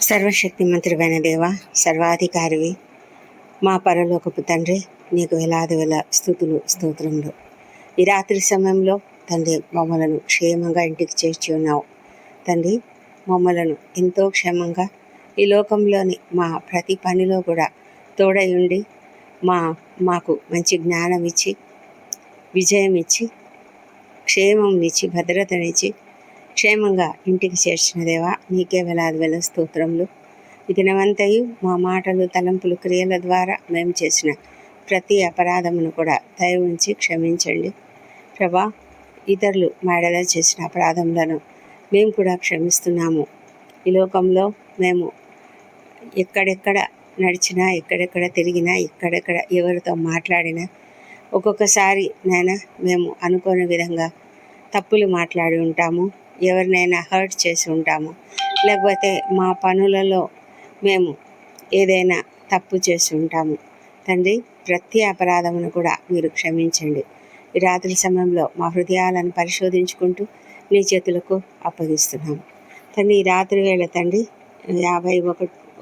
సర్వశక్తిమంతుడైన దేవ, సర్వాధికారివి, మా పరలోకపు తండ్రి, నీకు వేలాది వేల స్తుతులు స్తోత్రములు. ఈ రాత్రి సమయంలో తండ్రి మమ్మలను క్షేమంగా ఇంటికి చేర్చి ఉన్నావు. తండ్రి, మమ్మలను ఎంతో క్షేమంగా ఈ లోకంలోని మా ప్రతి పనిలో కూడా తోడై ఉండి మాకు మంచి జ్ఞానం ఇచ్చి, విజయం ఇచ్చి, క్షేమం ఇచ్చి, భద్రతనిచ్చి క్షేమంగా ఇంటికి చేర్చిన దేవా, నీకే వేలాది వేల స్తోత్రములు. ఈ దినమంతయు మా మాటలు, తలంపులు, క్రియల ద్వారా మేము చేసిన ప్రతి అపరాధమును కూడా దయ ఉంచి క్షమించండి ప్రభా. ఇతరులు మేడలో చేసిన అపరాధములను మేము కూడా క్షమిస్తున్నాము. ఈ లోకంలో మేము ఎక్కడెక్కడ నడిచినా, ఎక్కడెక్కడ తిరిగినా, ఎక్కడెక్కడ ఎవరితో మాట్లాడినా ఒక్కొక్కసారి మేము అనుకోని విధంగా తప్పులు మాట్లాడి ఉంటాము, ఎవరినైనా హర్ట్ చేసి ఉంటాము, లేకపోతే మా పనులలో మేము ఏదైనా తప్పు చేసి ఉంటాము. తండ్రి, ప్రతి అపరాధమును కూడా మీరు క్షమించండి. ఈ రాత్రి సమయంలో మా హృదయాలను పరిశోధించుకుంటూ నీ చేతులకు అప్పగిస్తున్నాము. తండ్రి, ఈ రాత్రి వేళ తండ్రి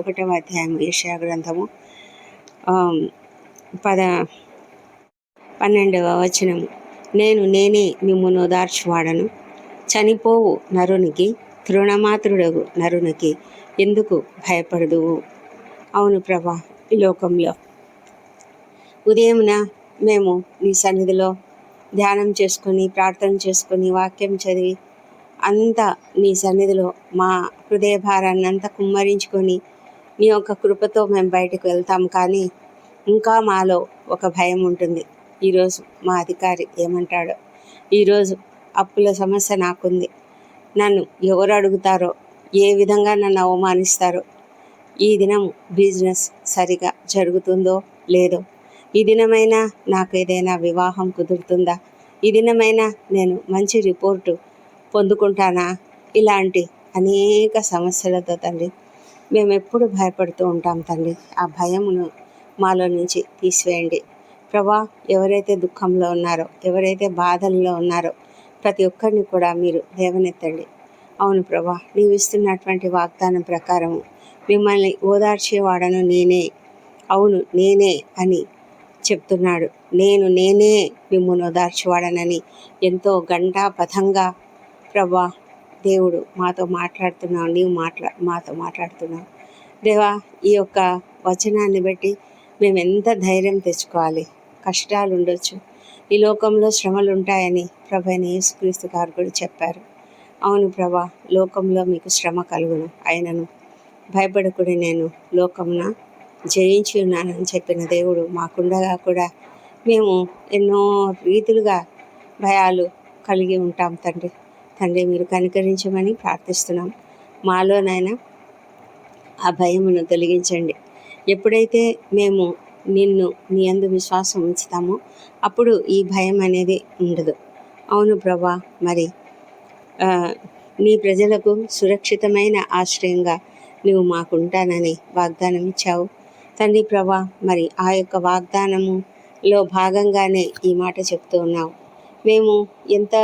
51వ అధ్యాయం యెషయా గ్రంథము 12వ వచనము. నేనే మిమ్మును ఓదార్చువాడను, చనిపోవు నరునికి, తృణమాత్రుడగు నరునికి ఎందుకు భయపడదువు. అవును ప్రభా, ఈ లోకంలో ఉదయమున మేము నీ సన్నిధిలో ధ్యానం చేసుకొని, ప్రార్థన చేసుకొని, వాక్యం చదివి అంతా నీ సన్నిధిలో మా హృదయ భారాన్ని అంతా కుమ్మరించుకొని నీ యొక్క కృపతో మేము బయటకు వెళ్తాం. కానీ ఇంకా మాలో ఒక భయం ఉంటుంది. ఈరోజు మా అధికారి ఏమంటాడో, ఈరోజు అప్పుల సమస్య నాకుంది, నన్ను ఎవరు అడుగుతారో, ఏ విధంగా నన్ను అవమానిస్తారో, ఈ దినం బిజినెస్ సరిగా జరుగుతుందో లేదో, ఈ దినమైనా నాకు ఏదైనా వివాహం కుదురుతుందా, ఈ దినమైనా నేను మంచి రిపోర్టు పొందుకుంటానా, ఇలాంటి అనేక సమస్యలతో తండ్రి మేము ఎప్పుడు భయపడుతూ ఉంటాం. తండ్రి, ఆ భయమును మాలో నుంచి తీసివేయండి ప్రభా. ఎవరైతే దుఃఖంలో ఉన్నారో, ఎవరైతే బాధల్లో ఉన్నారో ప్రతి ఒక్కరిని కూడా మీరు లేవనెత్తండి. అవును ప్రభా, నీవు ఇస్తున్నటువంటి వాగ్దానం ప్రకారము మిమ్మల్ని ఓదార్చేవాడను నేనే, అవును నేనే అని చెప్తున్నాడు. నేనే మిమ్మల్ని ఓదార్చేవాడనని ఎంతో గంటాపథంగా ప్రభా దేవుడు మాతో మాట్లాడుతున్నావు. నీవు మాతో మాట్లాడుతున్నావు దేవా. ఈ యొక్క వచనాన్ని బట్టి మేము ఎంత ధైర్యం తెచ్చుకోవాలి. కష్టాలు ఉండొచ్చు, ఈ లోకంలో శ్రమలు ఉంటాయని ప్రభైన యేసుక్రీస్తు గారు కూడా చెప్పారు. అవును ప్రభా, లోకంలో మీకు శ్రమ కలుగును, అయినను భయపడకుడి, నేను లోకమున జయించి ఉన్నానని చెప్పిన దేవుడు మాకుండగా కూడా మేము ఎన్నో రీతులుగా భయాలు కలిగి ఉంటాం. తండ్రి మీరు కనికరించమని ప్రార్థిస్తున్నాం. మాలోనైనా ఆ భయమును తొలగించండి. ఎప్పుడైతే మేము నీ యందు విశ్వాసం ఉంచుతామో అప్పుడు ఈ భయం అనేది ఉండదు. అవును ప్రభా, మరి నీ ప్రజలకు సురక్షితమైన ఆశ్రయంగా నువ్వు మాకుంటానని వాగ్దానం ఇచ్చావు తండ్రి ప్రభా. మరి ఆ యొక్క వాగ్దానములో భాగంగానే ఈ మాట చెప్తూ ఉన్నావు. మేము ఎంత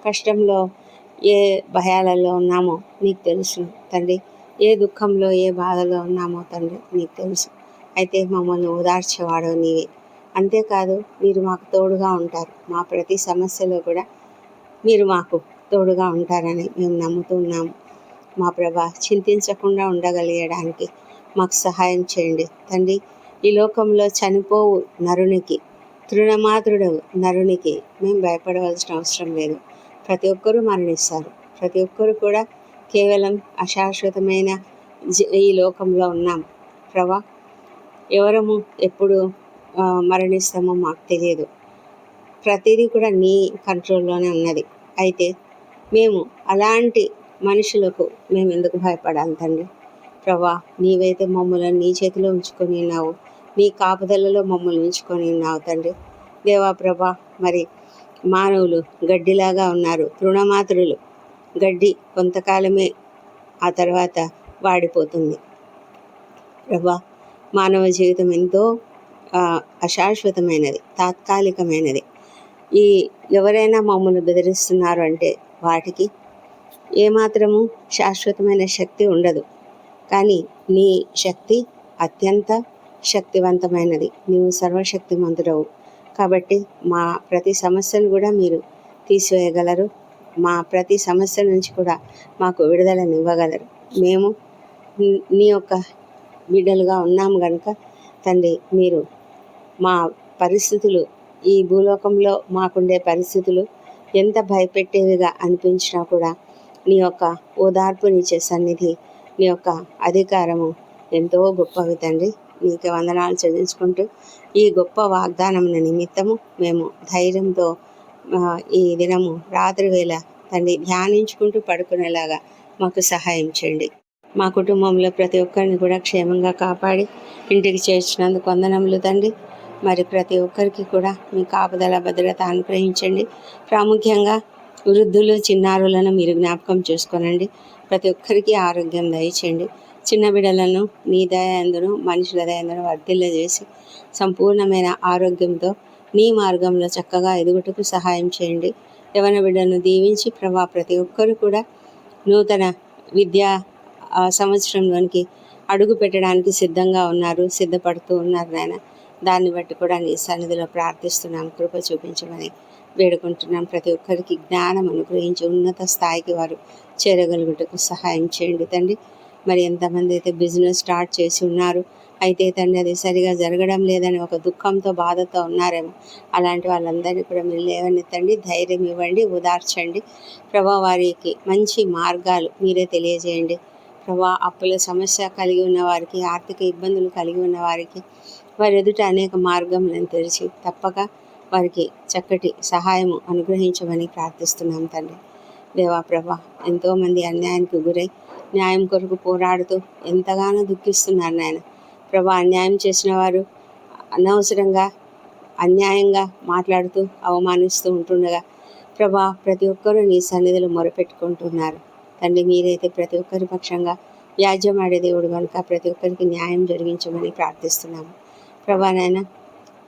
కష్టంలో, ఏ భయాలలో ఉన్నామో నీకు తెలుసు తండ్రి, ఏ దుఃఖంలో, ఏ బాధలో ఉన్నామో తండ్రి నీకు తెలుసు. అయితే మమ్మల్ని ఓదార్చేవాడు నీవే. అంతేకాదు, మీరు మాకు తోడుగా ఉంటారు. మా ప్రతి సమస్యలో కూడా మీరు మాకు తోడుగా ఉంటారని మేము నమ్ముతూ ఉన్నాము. మా ప్రభా, చింతించకుండా ఉండగలిగడానికి మాకు సహాయం చేయండి తండ్రి. ఈ లోకంలో చనిపోవు నరునికి, తృణమాత్రుడు నరునికి మేము భయపడవలసిన అవసరం లేదు. ప్రతి ఒక్కరూ మరణిస్తారు. ప్రతి ఒక్కరు కూడా కేవలం అశాశ్వతమైన ఈ లోకంలో ఉన్నాం ప్రభా. ఎవరము ఎప్పుడు మరణిస్తామో మాకు తెలియదు. ప్రతిదీ కూడా నీ కంట్రోల్లోనే ఉన్నది. అయితే మేము అలాంటి మనుషులకు మేము ఎందుకు భయపడాలి తండ్రి ప్రభా. నీవైతే మమ్మల్ని నీ చేతిలో ఉంచుకొని ఉన్నావు, నీ కాపుదలలో మమ్మల్ని ఉంచుకొని ఉన్నావు తండ్రి దేవా ప్రభా. మరి మానవులు గడ్డిలాగా ఉన్నారు, తృణమాత్రులు. గడ్డి కొంతకాలమే, ఆ తర్వాత వాడిపోతుంది ప్రభా. మానవ జీవితం ఎంతో అశాశ్వతమైనది, తాత్కాలికమైనది. ఎవరైనా మమ్మల్ని బెదిరిస్తున్నారు అంటే వాటికి ఏమాత్రము శాశ్వతమైన శక్తి ఉండదు. కానీ నీ శక్తి అత్యంత శక్తివంతమైనది. నీవు సర్వశక్తిమంతుడవు. కాబట్టి మా ప్రతి సమస్యను కూడా మీరు తీసివేయగలరు. మా ప్రతి సమస్య నుంచి కూడా మాకు విడుదలను ఇవ్వగలరు. మేము నీ యొక్క బిడ్డలుగా ఉన్నాము కనుక తండ్రి, మీరు మా పరిస్థితులు, ఈ భూలోకంలో మాకుండే పరిస్థితులు ఎంత భయపెట్టేవిగా అనిపించినా కూడా నీ యొక్క ఓదార్పునిచ్చే సన్నిధి, నీ యొక్క అధికారము ఎంతో గొప్పవి తండ్రి. నీకు వందనాలు చెల్లించుకుంటూ ఈ గొప్ప వాగ్దానం నిమిత్తము మేము ధైర్యంతో ఈ దినము రాత్రి వేళ తండ్రి ధ్యానించుకుంటూ పడుకునేలాగా మాకు సహాయం చేయండి. మా కుటుంబంలో ప్రతి ఒక్కరిని కూడా క్షేమంగా కాపాడి ఇంటికి చేర్చినందుకు వందనములు తండ్రి. మరి ప్రతి ఒక్కరికి కూడా మీ కాపుదల భద్రత అనుగ్రహించండి. ప్రాముఖ్యంగా వృద్ధులు చిన్నారులను మీరు జ్ఞాపకం చేసుకోనండి. ప్రతి ఒక్కరికి ఆరోగ్యం దయచేయండి. చిన్న బిడ్డలను నీ దయందును మనుషుల దయందును వర్ధిల్లజేసి సంపూర్ణమైన ఆరోగ్యంతో నీ మార్గంలో చక్కగా ఎదుగుటకు సహాయం చేయండి. యవన బిడ్డను దీవించి ప్రభా ప్రతి ఒక్కరు కూడా నూతన విద్యా సంవత్సరంలోనికి అడుగు పెట్టడానికి సిద్ధంగా ఉన్నారు, సిద్ధపడుతూ ఉన్నారు నాయన. దాన్ని బట్టి కూడా నీ సన్నిధిలో ప్రార్థిస్తున్నాం. కృప చూపించమని వేడుకుంటున్నాం. ప్రతి ఒక్కరికి జ్ఞానం అనుగ్రహించి ఉన్నత స్థాయికి వారు చేరగలుగుటకు సహాయం చేయండి తండ్రి. మరి ఎంతమంది అయితే బిజినెస్ స్టార్ట్ చేసి ఉన్నారు, అయితే తండ్రి అది సరిగా జరగడం లేదని ఒక దుఃఖంతో బాధతో ఉన్నారేమో, అలాంటి వాళ్ళందరినీ కూడా మీరు లేవనెత్తండి, ధైర్యం ఇవ్వండి, ఓదార్చండి ప్రభా. వారికి మంచి మార్గాలు మీరే తెలియజేయండి ప్రభా. అప్పుల సమస్య కలిగి ఉన్న వారికి, ఆర్థిక ఇబ్బందులు కలిగి ఉన్న వారికి వారి ఎదుట అనేక మార్గములను తెరిచి తప్పక వారికి చక్కటి సహాయము అనుగ్రహించమని ప్రార్థిస్తున్నాం తండ్రి. దేవా ప్రభా, ఎంతోమంది అన్యాయానికి గురై న్యాయం కొరకు పోరాడుతూ ఎంతగానో దుఃఖిస్తున్నారు నాయన ప్రభా. అన్యాయం చేసిన వారు అనవసరంగా అన్యాయంగా మాట్లాడుతూ అవమానిస్తూ ఉంటుండగా ప్రభా, ప్రతి ఒక్కరూ నీ సన్నిధిలో మొరపెట్టుకుంటున్నారు తండ్రి. మీరైతే ప్రతి ఒక్కరి పక్షంగా వ్యాజ్యం ఆడే దేవుడు కనుక ప్రతి ఒక్కరికి న్యాయం జరిగించమని ప్రార్థిస్తున్నాము ప్రభా. నాయన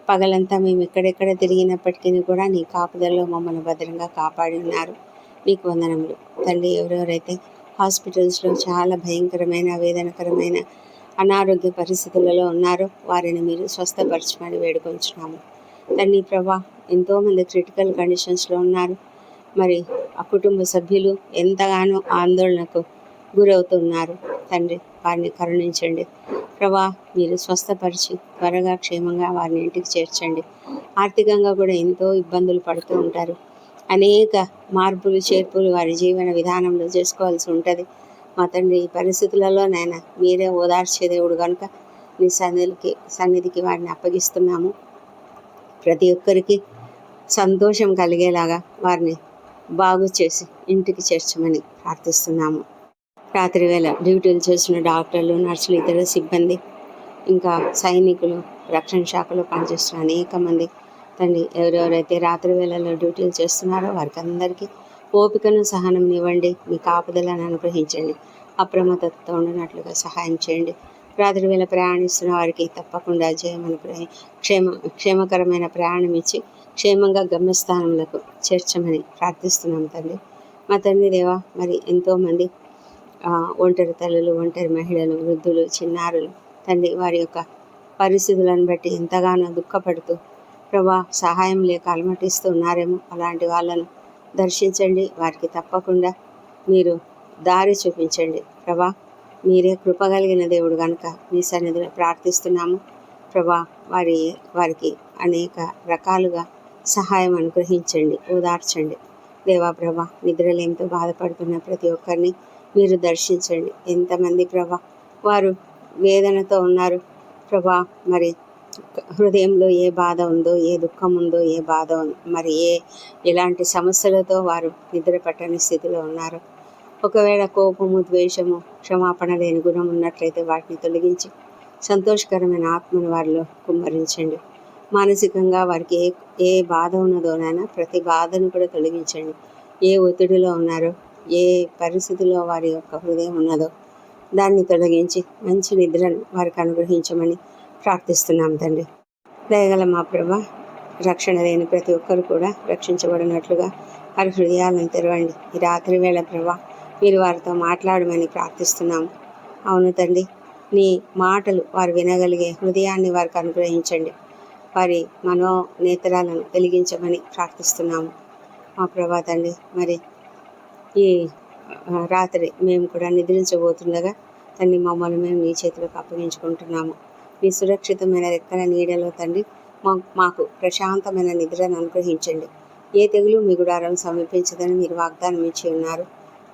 పగలంతా మేము ఎక్కడెక్కడ తిరిగినప్పటికీ కూడా నీ కాపుదలలో మమ్మల్ని భద్రంగా కాపాడి ఉన్నారు. నీకు వందనములు తండ్రి. ఎవరెవరైతే హాస్పిటల్స్లో చాలా భయంకరమైన వేదనకరమైన అనారోగ్య పరిస్థితులలో ఉన్నారో వారిని మీరు స్వస్థపరచమని వేడుకొంచున్నాము తండ్రి ప్రభా. ఎంతోమంది క్రిటికల్ కండిషన్స్లో ఉన్నారు. మరి ఆ కుటుంబ సభ్యులు ఎంతగానో ఆందోళనకు గురవుతున్నారు తండ్రి. వారిని కరుణించండి ప్రభా. మీరు స్వస్థపరిచి త్వరగా క్షేమంగా వారిని ఇంటికి చేర్చండి. ఆర్థికంగా కూడా ఎంతో ఇబ్బందులు పడుతూ ఉంటారు. అనేక మార్పులు చేర్పులు వారి జీవన విధానంలో చేసుకోవాల్సి ఉంటుంది మా తండ్రి. ఈ పరిస్థితులలో నాయన మీరే ఓదార్చే దేవుడు కనుక మీ సన్నిధికి వారిని అప్పగిస్తున్నాము. ప్రతి ఒక్కరికి సంతోషం కలిగేలాగా వారిని బాగు చేసి ఇంటికి చేర్చమని ప్రార్థిస్తున్నాము. రాత్రి వేళ డ్యూటీలు చేసిన డాక్టర్లు, నర్సులు, ఇతర సిబ్బంది, ఇంకా సైనికులు, రక్షణ శాఖలో పనిచేస్తున్న అనేక మంది తండ్రి, ఎవరెవరైతే రాత్రి వేళల్లో డ్యూటీలు చేస్తున్నారో వారికి అందరికీ ఓపికను సహనం ఇవ్వండి. మీ కాపుదలను అనుగ్రహించండి. అప్రమత్తతో ఉండనట్లుగా సహాయం చేయండి. రాత్రి వేళ ప్రయాణిస్తున్న వారికి తప్పకుండా క్షేమకరమైన ప్రయాణం ఇచ్చి క్షేమంగా గమ్యస్థానములకు చేర్చమని ప్రార్థిస్తున్నాం తండ్రి. మా తండ్రి దేవా, మరి ఎంతోమంది ఒంటరి తల్లులు, ఒంటరి మహిళలు, వృద్ధులు, చిన్నారులు తండ్రి, వారి యొక్క పరిస్థితులను బట్టి ఎంతగానో దుఃఖపడుతూ ప్రభా సహాయం లేక అలమటిస్తూ ఉన్నారేమో, అలాంటి వాళ్ళను దర్శించండి. వారికి తప్పకుండా మీరు దారి చూపించండి ప్రభా. మీరే కృపగలిగిన దేవుడు కనుక మీ సన్నిధిలో ప్రార్థిస్తున్నాము ప్రభా. వారికి అనేక రకాలుగా సహాయం అనుగ్రహించండి, ఓదార్చండి దేవా ప్రభా. నిద్రలేమితో బాధపడుతున్న ప్రతి ఒక్కరిని మీరు దర్శించండి. ఎంతమంది ప్రభా వారు వేదనతో ఉన్నారు ప్రభా. మరి హృదయంలో ఏ బాధ ఉందో, ఏ దుఃఖం ఉందో, ఏ బాధ మరి ఎలాంటి సమస్యలతో వారు నిద్ర పట్టని స్థితిలో ఉన్నారు. ఒకవేళ కోపము, ద్వేషము, క్షమాపణ లేని గుణం ఉన్నట్లయితే వాటిని తొలగించి సంతోషకరమైన ఆత్మను వారిలో కుమ్మరించండి. మానసికంగా వారికి ఏ బాధ ఉన్నదోనైనా ప్రతి బాధను కూడా తొలగించండి. ఏ ఒత్తిడిలో ఉన్నారో, ఏ పరిస్థితిలో వారి యొక్క హృదయం ఉన్నదో దాన్ని తొలగించి మంచి నిద్రను వారికి అనుగ్రహించమని ప్రార్థిస్తున్నాం తండ్రి. దయగల మా ప్రభా, రక్షణ లేని ప్రతి ఒక్కరు కూడా రక్షించబడినట్లుగా వారి హృదయాలను తెరవండి. ఈ రాత్రి వేళ ప్రభా మీరు వారితో మాట్లాడమని ప్రార్థిస్తున్నాము. అవును తండ్రి, నీ మాటలు వారు వినగలిగే హృదయాన్ని వారికి అనుగ్రహించండి. వారి మనోనేత్రాలను వెలిగించమని ప్రార్థిస్తున్నాము మా ప్రభా తండ్రి. మరి ఈ రాత్రి మేము కూడా నిద్రించబోతుండగా తండ్రి మమ్మల్ని మేము నీ చేతులకు అప్పగించుకుంటున్నాము. మీ సురక్షితమైన రెక్కల నీడలో తండ్రి మాకు ప్రశాంతమైన నిద్రను అనుగ్రహించండి. ఏ తెగులు మీ గుడారం సమీపించదని మీరు వాగ్దానం ఇచ్చి ఉన్నారు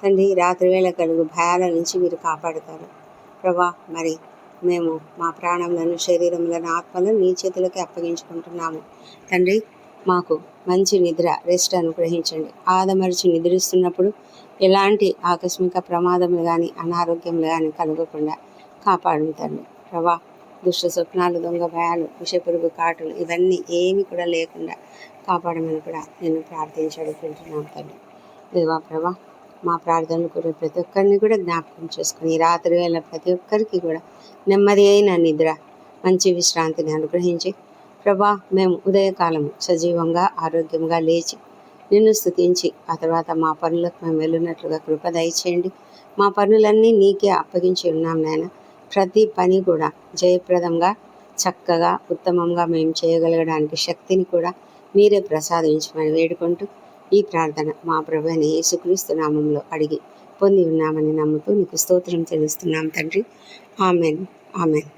తండ్రి. రాత్రి వేళ కలుగు భయాల నుంచి మీరు కాపాడుతారు ప్రభా. మరి మేము మా ప్రాణములను, శరీరములను, ఆత్మలను నీ చేతులకి అప్పగించుకుంటున్నాము తండ్రి. మాకు మంచి నిద్ర, రెస్ట్ అనుగ్రహించండి. ఆదమరిచి నిద్రిస్తున్నప్పుడు ఎలాంటి ఆకస్మిక ప్రమాదములు కానీ, అనారోగ్యములు కానీ కలగకుండా కాపాడు తండ్రి ప్రభా. దుష్ట స్వప్నాలు, దొంగ భయాలు, విషపురుగు కాటులు ఇవన్నీ ఏమి కూడా లేకుండా కాపాడమని కూడా నేను ప్రార్థించడుకుంటున్నాను తండ్రి. దేవా ప్రభా, మా ప్రార్థనలు కూడా ప్రతి ఒక్కరిని కూడా జ్ఞాపకం చేసుకుని రాత్రి వేళ ప్రతి ఒక్కరికి కూడా నెమ్మది అయిన నిద్ర, మంచి విశ్రాంతిని అనుగ్రహించి ప్రభా, మేము ఉదయకాలం సజీవంగా ఆరోగ్యంగా లేచి నిన్ను స్తుతించి ఆ తర్వాత మా పనులకు మేము వెళ్ళినట్లుగా కృప దయచేయండి. మా పనులన్నీ నీకే అప్పగించి ఉన్నాం నాయన. ప్రతి పని కూడా జయప్రదంగా, చక్కగా, ఉత్తమంగా మేము చేయగలగడానికి శక్తిని కూడా మీరే ప్రసాదించమని వేడుకుంటూ ఈ ప్రార్థన మా ప్రభువైన యేసుక్రీస్తు నామంలో అడిగి పొంది ఉన్నామని నమ్ముతూ నీకు స్తోత్రం చెల్లిస్తున్నాం తండ్రి. Amen, amen.